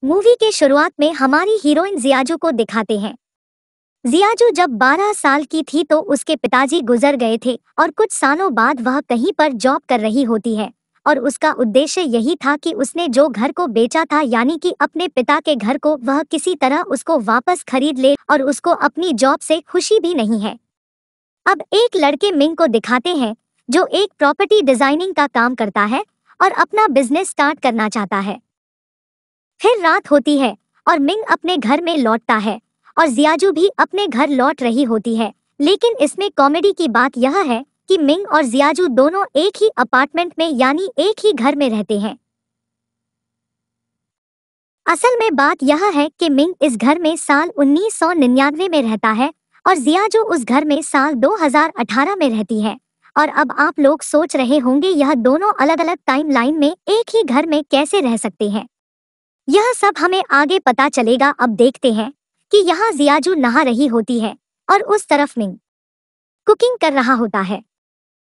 Movie के शुरुआत में हमारी हीरोइन जियाजू को दिखाते हैं। जियाजू जब 12 साल की थी तो उसके पिताजी गुजर गए थे और कुछ सालों बाद वह कहीं पर जॉब कर रही होती है और उसका उद्देश्य यही था कि उसने जो घर को बेचा था यानी कि अपने पिता के घर को वह किसी तरह उसको वापस खरीद ले और उसको अपनी जॉब से खुशी भी नहीं है। अब एक लड़के मिंग को दिखाते हैं जो एक प्रॉपर्टी डिजाइनिंग का काम करता है और अपना बिजनेस स्टार्ट करना चाहता है। फिर रात होती है और मिंग अपने घर में लौटता है और जियाजू भी अपने घर लौट रही होती है। लेकिन इसमें कॉमेडी की बात यह है कि मिंग और जियाजू दोनों एक ही अपार्टमेंट में यानी एक ही घर में रहते हैं। असल में बात यह है कि मिंग इस घर में साल 1999 में रहता है और जियाजू उस घर में साल 2018 में रहती है। और अब आप लोग सोच रहे होंगे यह दोनों अलग अलग टाइमलाइन में एक ही घर में कैसे रह सकते हैं। यह सब हमें आगे पता चलेगा। अब देखते हैं कि यहाँ जियाजू नहा रही होती है और उस तरफ मिंग कुकिंग कर रहा होता है।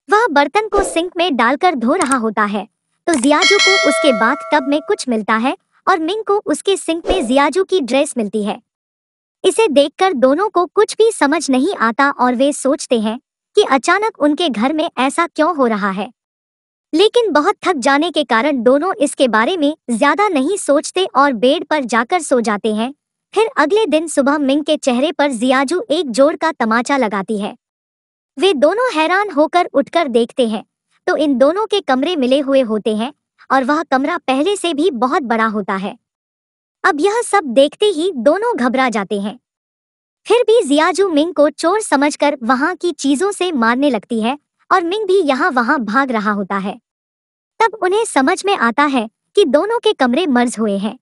वह बर्तन को सिंक में डालकर धो रहा होता है तो जियाजू को उसके बाथ टब में कुछ मिलता है और मिंग को उसके सिंक में जियाजू की ड्रेस मिलती है। इसे देखकर दोनों को कुछ भी समझ नहीं आता और वे सोचते हैं कि अचानक उनके घर में ऐसा क्यों हो रहा है। लेकिन बहुत थक जाने के कारण दोनों इसके बारे में ज्यादा नहीं सोचते और बेड पर जाकर सो जाते हैं। फिर अगले दिन सुबह मिंग के चेहरे पर जियाजू एक जोर का तमाचा लगाती है। वे दोनों हैरान होकर उठकर देखते हैं तो इन दोनों के कमरे मिले हुए होते हैं और वह कमरा पहले से भी बहुत बड़ा होता है। अब यह सब देखते ही दोनों घबरा जाते हैं। फिर भी जियाजू मिंग को चोर समझकर वहां की चीजों से मारने लगती है और मिंग भी यहाँ वहां भाग रहा होता है। तब उन्हें समझ में आता है कि दोनों के कमरे मर्ज हुए हैं।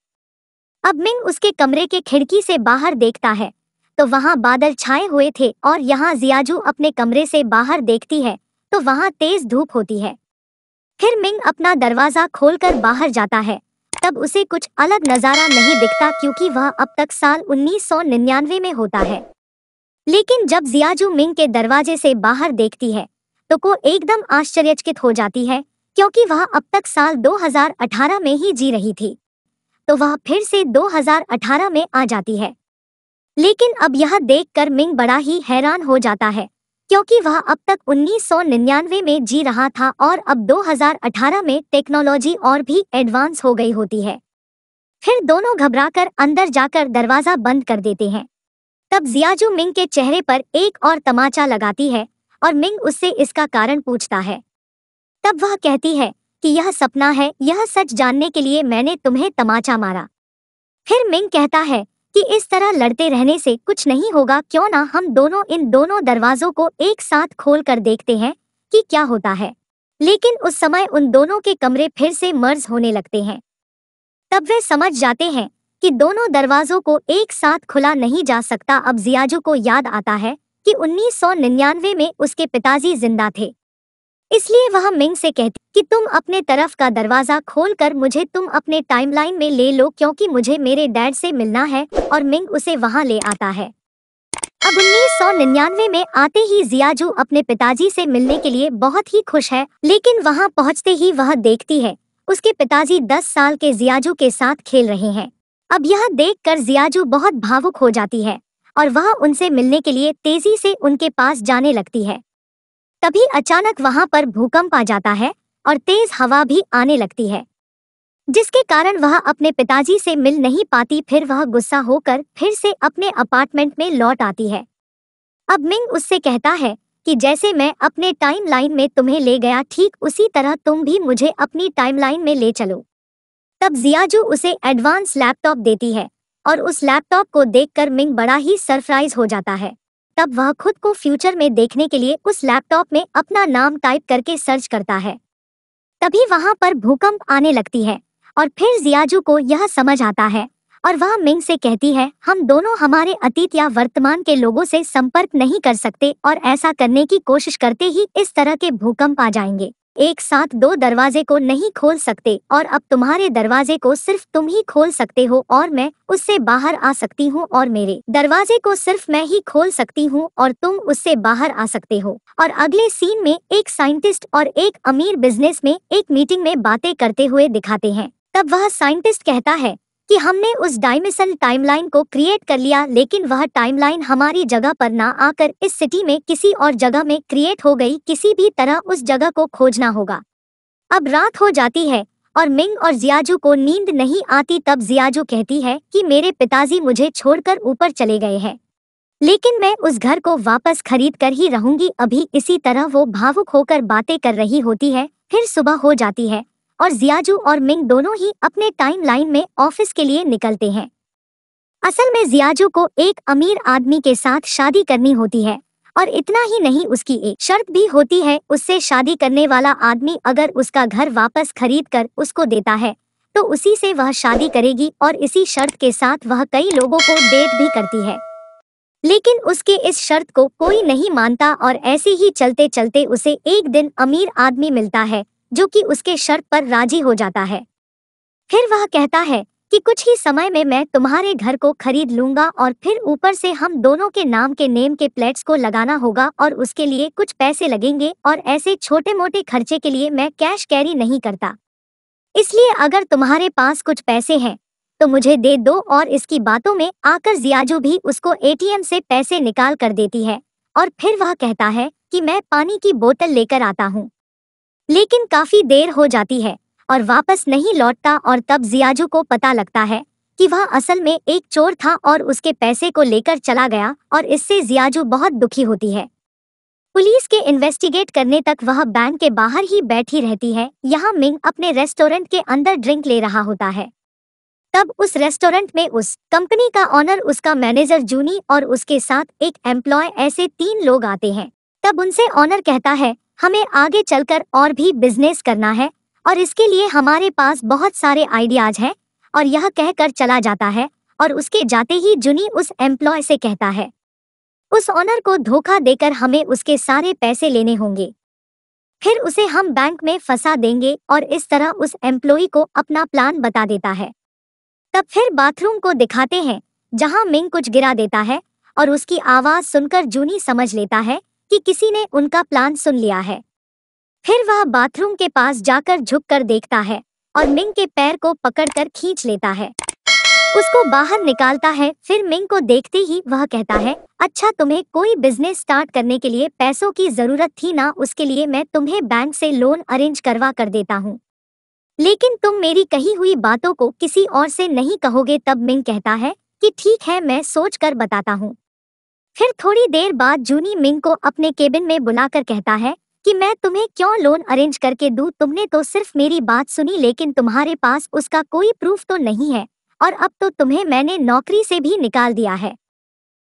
अब मिंग उसके कमरे के खिड़की से बाहर देखता है तो वहां बादल छाए हुए थे और यहाँ जियाजू अपने कमरे से बाहर देखती है तो वहां तेज धूप होती है। फिर मिंग अपना दरवाजा खोलकर बाहर जाता है। तब उसे कुछ अलग नजारा नहीं दिखता क्योंकि वह अब तक साल 1999 में होता है। लेकिन जब जियाजू मिंग के दरवाजे से बाहर देखती है तो को एकदम आश्चर्यचकित हो जाती है क्योंकि वह अब तक साल 2018 में ही जी रही थी। तो वह फिर से 2018 में आ जाती है। लेकिन अब यह देखकर मिंग बड़ा ही हैरान हो जाता है क्योंकि वह अब तक 1999 में जी रहा था और अब 2018 में टेक्नोलॉजी और भी एडवांस हो गई होती है। फिर दोनों घबराकर अंदर जाकर दरवाजा बंद कर देते हैं। तब जियाजू मिंग के चेहरे पर एक और तमाचा लगाती है और मिंग उससे इसका कारण पूछता है। तब वह कहती है कि यह सपना है, यह सच जानने के लिए मैंने तुम्हें तमाचा मारा। फिर मिंग कहता है कि इस तरह लड़ते रहने से कुछ नहीं होगा, क्यों ना हम दोनों इन दोनों दरवाजों को एक साथ खोल कर देखते हैं कि क्या होता है। लेकिन उस समय उन दोनों के कमरे फिर से मर्ज होने लगते हैं। तब वे समझ जाते हैं कि दोनों दरवाजों को एक साथ खुला नहीं जा सकता। अब जियाजू को याद आता है कि 1999 में उसके पिताजी जिंदा थे, इसलिए वह मिंग से कहती कि तुम अपने तरफ का दरवाजा खोलकर मुझे तुम अपने टाइमलाइन में ले लो क्योंकि मुझे मेरे डैड से मिलना है। और मिंग उसे वहां ले आता है। अब 1999 में आते ही जियाजू अपने पिताजी से मिलने के लिए बहुत ही खुश है। लेकिन वहां पहुंचते ही वह देखती है उसके पिताजी 10 साल के जियाजू के साथ खेल रहे हैं। अब यह देखकर जियाजू बहुत भावुक हो जाती है और वह उनसे मिलने के लिए तेजी से उनके पास जाने लगती है। तभी अचानक वहां पर भूकंप आ जाता है और तेज हवा भी आने लगती है, जिसके कारण वह अपने पिताजी से मिल नहीं पाती। फिर वह गुस्सा होकर फिर से अपने अपार्टमेंट में लौट आती है। अब मिंग उससे कहता है कि जैसे मैं अपने टाइमलाइन में तुम्हें ले गया, ठीक उसी तरह तुम भी मुझे अपनी टाइमलाइन में ले चलो। तब जियाजू उसे एडवांस लैपटॉप देती है और उस लैपटॉप को देखकर मिंग बड़ा ही सरप्राइज हो जाता है। तब वह खुद को फ्यूचर में देखने के लिए उस लैपटॉप में अपना नाम टाइप करके सर्च करता है। तभी वहां पर भूकंप आने लगती है और फिर जियाजू को यह समझ आता है और वह मिंग से कहती है हम दोनों हमारे अतीत या वर्तमान के लोगों से संपर्क नहीं कर सकते और ऐसा करने की कोशिश करते ही इस तरह के भूकंप आ जाएंगे। एक साथ दो दरवाजे को नहीं खोल सकते और अब तुम्हारे दरवाजे को सिर्फ तुम ही खोल सकते हो और मैं उससे बाहर आ सकती हूँ और मेरे दरवाजे को सिर्फ मैं ही खोल सकती हूँ और तुम उससे बाहर आ सकते हो। और अगले सीन में एक साइंटिस्ट और एक अमीर बिजनेस में एक मीटिंग में बातें करते हुए दिखाते हैं। तब वह साइंटिस्ट कहता है कि हमने उस डायमेंशनल टाइमलाइन को क्रिएट कर लिया, लेकिन वह टाइमलाइन हमारी जगह पर ना आकर इस सिटी में किसी और जगह में क्रिएट हो गई। किसी भी तरह उस जगह को खोजना होगा। अब रात हो जाती है और मिंग और जियाजू को नींद नहीं आती। तब जियाजू कहती है कि मेरे पिताजी मुझे छोड़कर ऊपर चले गए हैं, लेकिन मैं उस घर को वापस खरीद कर ही रहूंगी। अभी इसी तरह वो भावुक होकर बातें कर रही होती है। फिर सुबह हो जाती है और जियाजू और मिंग दोनों ही अपने टाइम लाइन में ऑफिस के लिए निकलते हैं। असल में जियाजू को एक अमीर आदमी के साथ शादी करनी होती है, और इतना ही नहीं, उसकी एक शर्त भी होती है। उससे शादी करने वाला आदमी अगर उसका घर वापस खरीद कर उसको देता है तो उसी से वह शादी करेगी, और इसी शर्त के साथ वह कई लोगों को डेट भी करती है। लेकिन उसके इस शर्त को कोई नहीं मानता, और ऐसे ही चलते चलते उसे एक दिन अमीर आदमी मिलता है जो कि उसके शर्त पर राजी हो जाता है। फिर वह कहता है कि कुछ ही समय में मैं तुम्हारे घर को खरीद लूंगा, और फिर ऊपर से हम दोनों के नाम के नेम के प्लेट्स को लगाना होगा, और उसके लिए कुछ पैसे लगेंगे, और ऐसे छोटे मोटे खर्चे के लिए मैं कैश कैरी नहीं करता, इसलिए अगर तुम्हारे पास कुछ पैसे हैं तो मुझे दे दो। और इसकी बातों में आकर जियाजू भी उसको एटीएम से पैसे निकाल कर देती है, और फिर वह कहता है कि मैं पानी की बोतल लेकर आता हूँ। लेकिन काफी देर हो जाती है और वापस नहीं लौटता, और तब जियाजू को पता लगता है कि वह असल में एक चोर था और उसके पैसे को लेकर चला गया, और इससे जियाजू बहुत दुखी होती है। पुलिस के इन्वेस्टिगेट करने तक वह बैंक के बाहर ही बैठी रहती है। यहाँ मिंग अपने रेस्टोरेंट के अंदर ड्रिंक ले रहा होता है। तब उस रेस्टोरेंट में उस कंपनी का ऑनर, उसका मैनेजर जूनी और उसके साथ एक एम्प्लॉय, ऐसे 3 लोग आते हैं। तब उनसे ऑनर कहता है हमें आगे चलकर और भी बिजनेस करना है, और इसके लिए हमारे पास बहुत सारे आइडियाज हैं, और यह कहकर चला जाता है। और उसके जाते ही जूनी उस एम्प्लॉय से कहता है उस ऑनर को धोखा देकर हमें उसके सारे पैसे लेने होंगे, फिर उसे हम बैंक में फंसा देंगे, और इस तरह उस एम्प्लॉय को अपना प्लान बता देता है। तब फिर बाथरूम को दिखाते हैं जहां मिंग कुछ गिरा देता है, और उसकी आवाज सुनकर जूनी समझ लेता है कि किसी ने उनका प्लान सुन लिया है। फिर वह बाथरूम के पास जाकर झुककर देखता है और मिंग के पैर को पकड़कर खींच लेता है, उसको बाहर निकालता है। फिर मिंग को देखते ही वह कहता है अच्छा, तुम्हें कोई बिजनेस स्टार्ट करने के लिए पैसों की जरूरत थी ना, उसके लिए मैं तुम्हें बैंक से लोन अरेंज करवा कर देता हूँ, लेकिन तुम मेरी कही हुई बातों को किसी और से नहीं कहोगे। तब मिंग कहता है कि ठीक है, मैं सोच कर बताता हूँ। फिर थोड़ी देर बाद जूनी मिंग को अपने केबिन में बुलाकर कहता है कि मैं तुम्हें क्यों लोन अरेंज करके दूं, तुमने तो सिर्फ मेरी बात सुनी, लेकिन तुम्हारे पास उसका कोई प्रूफ तो नहीं है, और अब तो तुम्हें मैंने नौकरी से भी निकाल दिया है,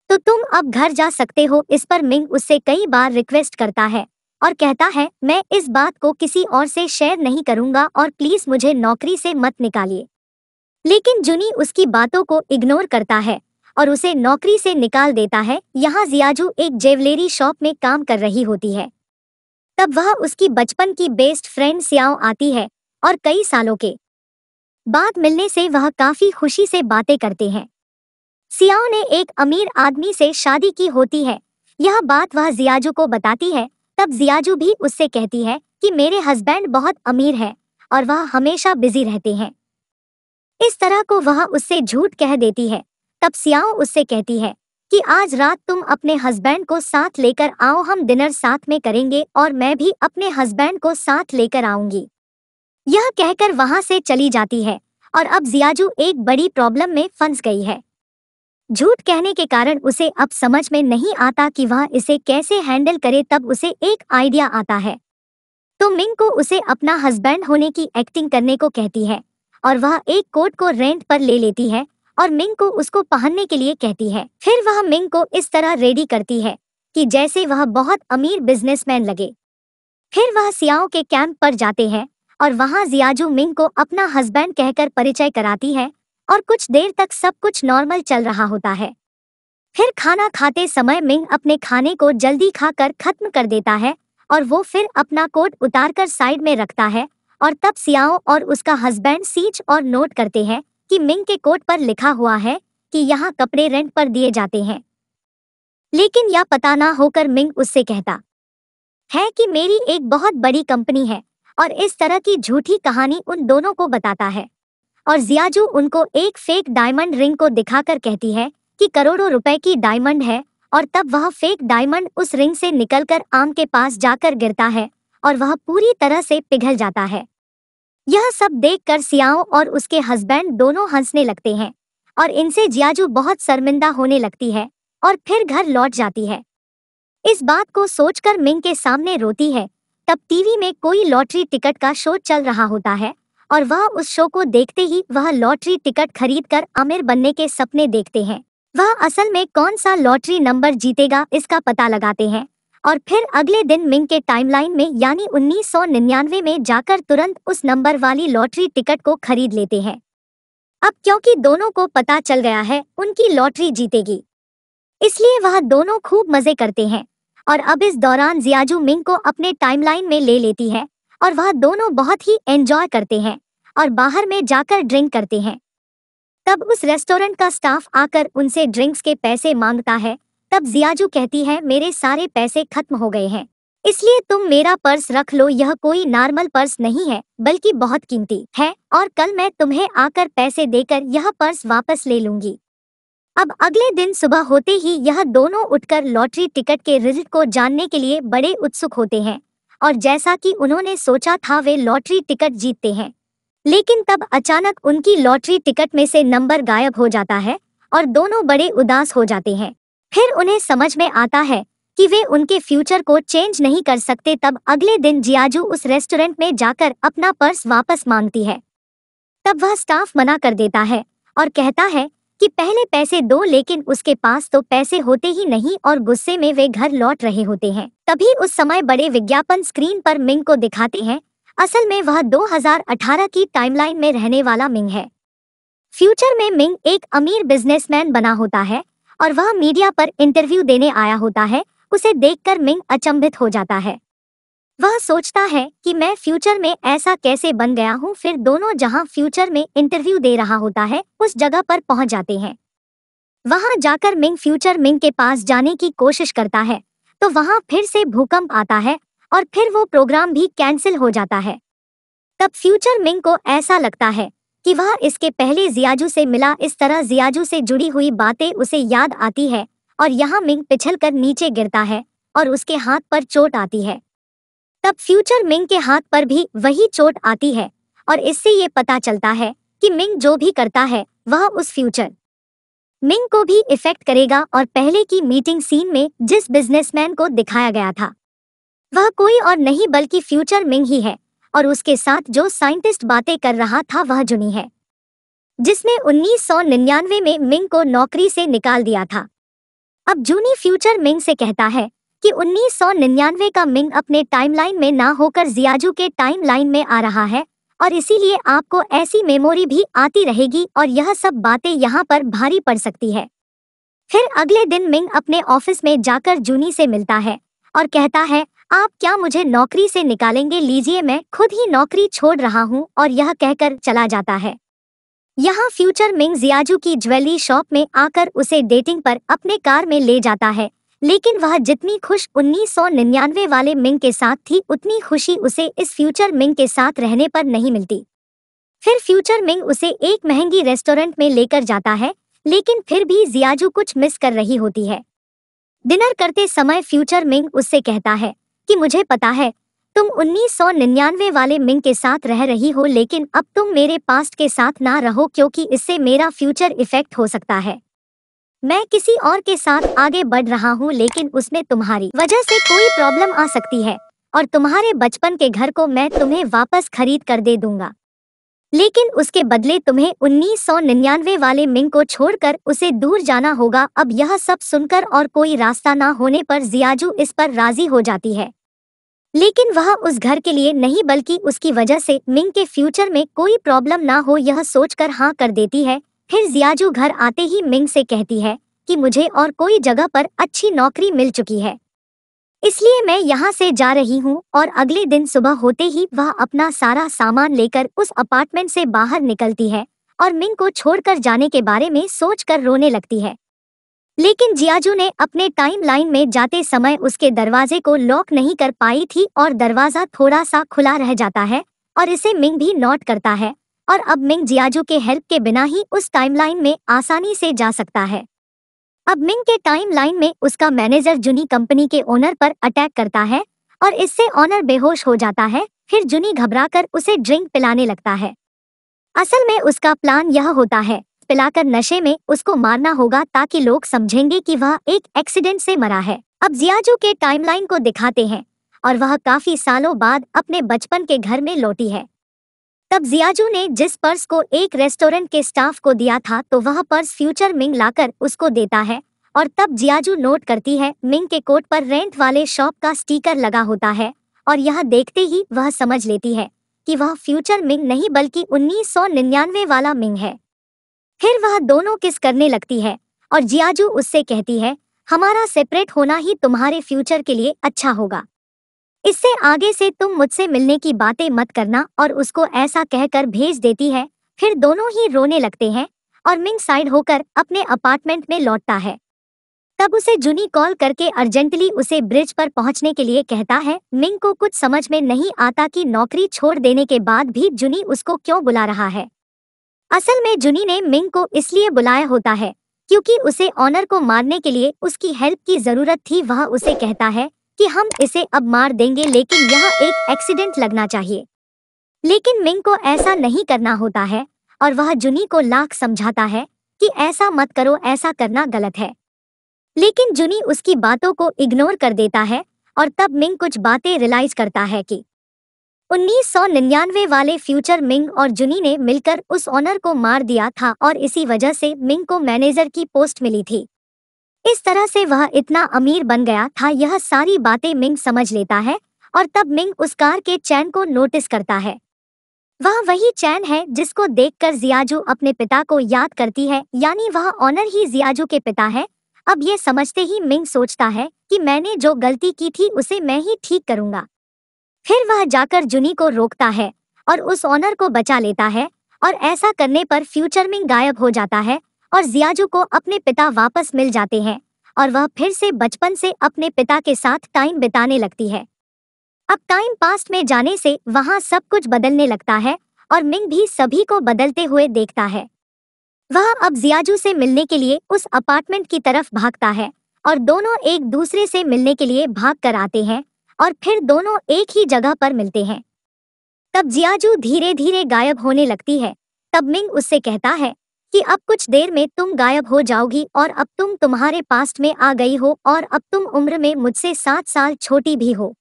तो तुम अब घर जा सकते हो। इस पर मिंग उससे कई बार रिक्वेस्ट करता है और कहता है मैं इस बात को किसी और से शेयर नहीं करूंगा, और प्लीज मुझे नौकरी से मत निकालिए। लेकिन जूनी उसकी बातों को इग्नोर करता है और उसे नौकरी से निकाल देता है। यहाँ जियाजू एक ज्वेलरी शॉप में काम कर रही होती है। तब वह उसकी बचपन की बेस्ट फ्रेंड सियाओ आती है, और कई सालों के बाद मिलने से वह काफी खुशी से बातें करते हैं। सियाओ ने एक अमीर आदमी से शादी की होती है, यह बात वह जियाजू को बताती है। तब जियाजू भी उससे कहती है कि मेरे हस्बैंड बहुत अमीर है और वह हमेशा बिजी रहते हैं। इस तरह को वह उससे झूठ कह देती है। तब सियाओ उससे कहती है कि आज रात तुम अपने हस्बैंड को साथ लेकर आओ, हम डिनर साथ में करेंगे, और मैं भी अपने हस्बैंड को साथ लेकर आऊंगी। यह कहकर वहां से चली जाती है, और अब जियाजू एक बड़ी प्रॉब्लम में फंस गई है। झूठ कहने के कारण उसे अब समझ में नहीं आता कि वह इसे कैसे हैंडल करे। तब उसे एक आइडिया आता है, तो मिंग को उसे अपना हस्बैंड होने की एक्टिंग करने को कहती है, और वह एक कोट को रेंट पर ले लेती है और मिंग को उसको पहनने के लिए कहती है। फिर वह मिंग को इस तरह रेडी करती है कि जैसे वह बहुत अमीर बिजनेसमैन लगे। फिर वह सियाओ के कैंप पर जाते हैं, और वहां जियाजू मिंग को अपना हस्बैंड कहकर परिचय कराती है, और कुछ देर तक सब कुछ नॉर्मल चल रहा होता है। फिर खाना खाते समय मिंग अपने खाने को जल्दी खाकर खत्म कर देता है, और वो फिर अपना कोट उतारकर साइड में रखता है, और तब सियाओ और उसका हस्बैंड सीच और नोट करते हैं कि मिंग के कोट पर लिखा हुआ है कि यहाँ कपड़े रेंट पर दिए जाते हैं। लेकिन यह पता ना होकर मिंग उससे कहता है कि मेरी एक बहुत बड़ी कंपनी है, और इस तरह की झूठी कहानी उन दोनों को बताता है। और जियाजू उनको एक फेक डायमंड रिंग को दिखाकर कहती है कि करोड़ों रुपए की डायमंड है, और तब वह फेक डायमंड उस रिंग से निकलकर आम के पास जाकर गिरता है और वह पूरी तरह से पिघल जाता है। यह सब देखकर सियाओ और उसके हस्बैंड दोनों हंसने लगते हैं और इनसे जियाजू बहुत शर्मिंदा होने लगती है और फिर घर लौट जाती है। इस बात को सोचकर मिंग के सामने रोती है। तब टीवी में कोई लॉटरी टिकट का शो चल रहा होता है और वह उस शो को देखते ही वह लॉटरी टिकट खरीदकर अमीर बनने के सपने देखते हैं। वह असल में कौन सा लॉटरी नंबर जीतेगा इसका पता लगाते हैं और फिर अगले दिन मिंग के टाइमलाइन में यानी 1999 में जाकर तुरंत उस नंबर वाली लॉटरी टिकट को खरीद लेते हैं। अब क्योंकि दोनों को पता चल गया है उनकी लॉटरी जीतेगी, इसलिए वह दोनों खूब मजे करते हैं। और अब इस दौरान जियाजू मिंग को अपने टाइमलाइन में ले लेती है और वह दोनों बहुत ही एंजॉय करते हैं और बाहर में जाकर ड्रिंक करते हैं। तब उस रेस्टोरेंट का स्टाफ आकर उनसे ड्रिंक्स के पैसे मांगता है। तब जियाजू कहती है, मेरे सारे पैसे खत्म हो गए हैं, इसलिए तुम मेरा पर्स रख लो। यह कोई नॉर्मल पर्स नहीं है बल्कि बहुत कीमती है और कल मैं तुम्हें आकर पैसे देकर यह पर्स वापस ले लूंगी। अब अगले दिन सुबह होते ही यह दोनों उठकर लॉटरी टिकट के रिजल्ट को जानने के लिए बड़े उत्सुक होते हैं और जैसा कि उन्होंने सोचा था वे लॉटरी टिकट जीतते हैं। लेकिन तब अचानक उनकी लॉटरी टिकट में से नंबर गायब हो जाता है और दोनों बड़े उदास हो जाते हैं। फिर उन्हें समझ में आता है कि वे उनके फ्यूचर को चेंज नहीं कर सकते। तब अगले दिन जियाजू उस रेस्टोरेंट में जाकर अपना पर्स वापस मांगती है। तब वह स्टाफ मना कर देता है और कहता है कि पहले पैसे दो, लेकिन उसके पास तो पैसे होते ही नहीं और गुस्से में वे घर लौट रहे होते हैं। तभी उस समय बड़े विज्ञापन स्क्रीन पर मिंग को दिखाते हैं। असल में वह 2018 की टाइमलाइन में रहने वाला मिंग है। फ्यूचर में मिंग एक अमीर बिजनेसमैन बना होता है और वह मीडिया पर इंटरव्यू देने आया होता है। उसे देखकर मिंग अचंभित हो जाता है। वह सोचता है कि मैं फ्यूचर में ऐसा कैसे बन गया हूँ। फिर दोनों जहाँ फ्यूचर में इंटरव्यू दे रहा होता है उस जगह पर पहुंच जाते हैं। वहां जाकर मिंग फ्यूचर मिंग के पास जाने की कोशिश करता है तो वहां फिर से भूकंप आता है और फिर वो प्रोग्राम भी कैंसिल हो जाता है। तब फ्यूचर मिंग को ऐसा लगता है कि वह इसके पहले जियाजू से मिला। इस तरह जियाजू से जुड़ी हुई बातें उसे याद आती है और यहाँ मिंग पिछलकर नीचे गिरता है और उसके हाथ पर चोट आती है। तब फ्यूचर मिंग के हाथ पर भी वही चोट आती है और इससे ये पता चलता है कि मिंग जो भी करता है वह उस फ्यूचर मिंग को भी इफेक्ट करेगा। और पहले की मीटिंग सीन में जिस बिजनेसमैन को दिखाया गया था वह कोई और नहीं बल्कि फ्यूचर मिंग ही है और उसके साथ जो साइंटिस्ट बातें कर रहा था वह जूनी है, जिसने 1999 में मिंग को नौकरी से निकाल दिया था। अब जूनी फ्यूचर मिंग से कहता है कि 1999 का मिंग अपने टाइमलाइन में ना होकर जियाजू के टाइमलाइन में आ रहा है और इसीलिए आपको ऐसी मेमोरी भी आती रहेगी और यह सब बातें यहाँ पर भारी पड़ सकती है। फिर अगले दिन मिंग अपने ऑफिस में जाकर जूनी से मिलता है और कहता है, आप क्या मुझे नौकरी से निकालेंगे? लीजिए, मैं खुद ही नौकरी छोड़ रहा हूँ। और यह कहकर चला जाता है। यहाँ फ्यूचर मिंग जियाजू की ज्वेलरी शॉप में आकर उसे डेटिंग पर अपने कार में ले जाता है, लेकिन वह जितनी खुश 1999 वाले मिंग के साथ थी उतनी खुशी उसे इस फ्यूचर मिंग के साथ रहने पर नहीं मिलती। फिर फ्यूचर मिंग उसे एक महंगी रेस्टोरेंट में लेकर जाता है, लेकिन फिर भी जियाजू कुछ मिस कर रही होती है। डिनर करते समय फ्यूचर मिंग उससे कहता है कि मुझे पता है तुम 1999 वाले मिंग के साथ रह रही हो, लेकिन अब तुम मेरे पास्ट के साथ ना रहो क्योंकि इससे मेरा फ्यूचर इफेक्ट हो सकता है। मैं किसी और के साथ आगे बढ़ रहा हूँ, लेकिन उसमें तुम्हारी वजह से कोई प्रॉब्लम आ सकती है और तुम्हारे बचपन के घर को मैं तुम्हें वापस खरीद कर दे दूंगा, लेकिन उसके बदले तुम्हें 1999 वाले मिंग को छोड़कर उसे दूर जाना होगा। अब यह सब सुनकर और कोई रास्ता ना होने पर जियाजू इस पर राजी हो जाती है, लेकिन वह उस घर के लिए नहीं बल्कि उसकी वजह से मिंग के फ्यूचर में कोई प्रॉब्लम ना हो यह सोचकर हाँ कर देती है। फिर जियाजू घर आते ही मिंग से कहती है कि मुझे और कोई जगह पर अच्छी नौकरी मिल चुकी है, इसलिए मैं यहाँ से जा रही हूँ। और अगले दिन सुबह होते ही वह अपना सारा सामान लेकर उस अपार्टमेंट से बाहर निकलती है और मिंग को छोड़कर जाने के बारे में सोचकर रोने लगती है। लेकिन जियाजू ने अपने टाइम लाइन में जाते समय उसके दरवाजे को लॉक नहीं कर पाई थी और दरवाजा थोड़ा सा खुला रह जाता है और इसे मिंग भी नोट करता है और अब मिंग जियाजू के हेल्प के बिना ही उस टाइमलाइन में आसानी से जा सकता है। अब मिंग के टाइमलाइन में उसका मैनेजर जुनी कंपनी के ओनर पर अटैक करता है और इससे ओनर बेहोश हो जाता है। फिर जुनी घबराकर उसे ड्रिंक पिलाने लगता है। असल में उसका प्लान यह होता है, पिलाकर नशे में उसको मारना होगा ताकि लोग समझेंगे कि वह एक एक्सीडेंट से मरा है। अब जियाजू के टाइमलाइन को दिखाते हैं और वह काफी सालों बाद अपने बचपन के घर में लौटी है। तब जियाजू ने जिस पर्स को एक रेस्टोरेंट के स्टाफ को दिया था तो वह पर्स फ्यूचर मिंग लाकर उसको देता है और तब जियाजू नोट करती है मिंग के कोट पर रेंट वाले शॉप का स्टिकर लगा होता है और यह देखते ही वह समझ लेती है कि वह फ्यूचर मिंग नहीं बल्कि 1999 वाला मिंग है। फिर वह दोनों किस करने लगती है और जियाजू उससे कहती है, हमारा सेपरेट होना ही तुम्हारे फ्यूचर के लिए अच्छा होगा। इससे आगे से तुम मुझसे मिलने की बातें मत करना और उसको ऐसा कहकर भेज देती है। फिर दोनों ही रोने लगते हैं और मिंग साइड होकर अपने अपार्टमेंट में लौटता है। तब उसे जुनी कॉल करके अर्जेंटली उसे ब्रिज पर पहुंचने के लिए कहता है। मिंग को कुछ समझ में नहीं आता कि नौकरी छोड़ देने के बाद भी जुनी उसको क्यों बुला रहा है। असल में जुनी ने मिंग को इसलिए बुलाया होता है क्योंकि उसे ऑनर को मारने के लिए उसकी हेल्प की जरूरत थी। वह उसे कहता है कि हम इसे अब मार देंगे लेकिन यह एक एक्सीडेंट लगना चाहिए। लेकिन मिंग को ऐसा नहीं करना होता है और वह जुनी को लाख समझाता है कि ऐसा मत करो, ऐसा करना गलत है। लेकिन जुनी उसकी बातों को इग्नोर कर देता है और तब मिंग कुछ बातें रियलाइज करता है कि 1999 वाले फ्यूचर मिंग और जुनी ने मिलकर उस ऑनर को मार दिया था और इसी वजह से मिंग को मैनेजर की पोस्ट मिली थी। इस तरह से वह इतना अमीर बन गया था। यह सारी बातें मिंग समझ लेता है और तब मिंग उस कार के चैन को नोटिस करता है। वह वही चैन है जिसको देखकर जियाजू अपने पिता को याद करती है, यानी वह ऑनर ही जियाजू के पिता है। अब ये समझते ही मिंग सोचता है कि मैंने जो गलती की थी उसे मैं ही ठीक करूंगा। फिर वह जाकर जुनी को रोकता है और उस ऑनर को बचा लेता है और ऐसा करने पर फ्यूचर मिंग गायब हो जाता है और जियाजू को अपने पिता वापस मिल जाते हैं और वह फिर से बचपन से अपने पिता के साथ टाइम बिताने लगती है। अब टाइम पास्ट में जाने से वहां सब कुछ बदलने लगता है और मिंग भी सभी को बदलते हुए देखता है। वह अब जियाजू से मिलने के लिए उस अपार्टमेंट की तरफ भागता है और दोनों एक दूसरे से मिलने के लिए भाग कर आते हैं और फिर दोनों एक ही जगह पर मिलते हैं। तब जियाजू धीरे धीरे गायब होने लगती है। तब मिंग उससे कहता है कि अब कुछ देर में तुम गायब हो जाओगी और अब तुम तुम्हारे पास्ट में आ गई हो और अब तुम उम्र में मुझसे 7 साल छोटी भी हो।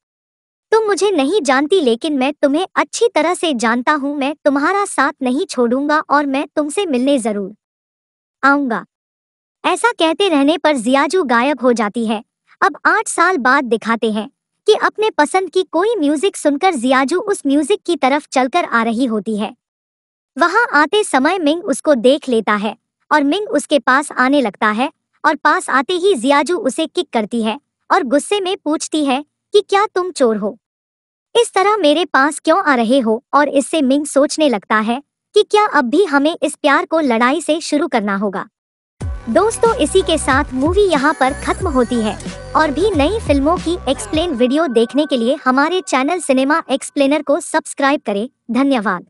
तुम मुझे नहीं जानती लेकिन मैं तुम्हें अच्छी तरह से जानता हूँ। मैं तुम्हारा साथ नहीं छोड़ूंगा और मैं तुमसे मिलने जरूर आऊंगा। ऐसा कहते रहने पर जियाजू गायब हो जाती है। अब 8 साल बाद दिखाते हैं कि अपने पसंद की कोई म्यूजिक सुनकर जियाजू उस म्यूजिक की तरफ चलकर आ रही होती है। वहां आते समय मिंग उसको देख लेता है और मिंग उसके पास आने लगता है और पास आते ही जियाजू उसे किक करती है और गुस्से में पूछती है कि क्या तुम चोर हो, इस तरह मेरे पास क्यों आ रहे हो। और इससे मिंग सोचने लगता है कि क्या अब भी हमें इस प्यार को लड़ाई से शुरू करना होगा। दोस्तों, इसी के साथ मूवी यहाँ पर खत्म होती है। और भी नई फिल्मों की एक्सप्लेन वीडियो देखने के लिए हमारे चैनल सिनेमा एक्सप्लेनर को सब्सक्राइब करें। धन्यवाद।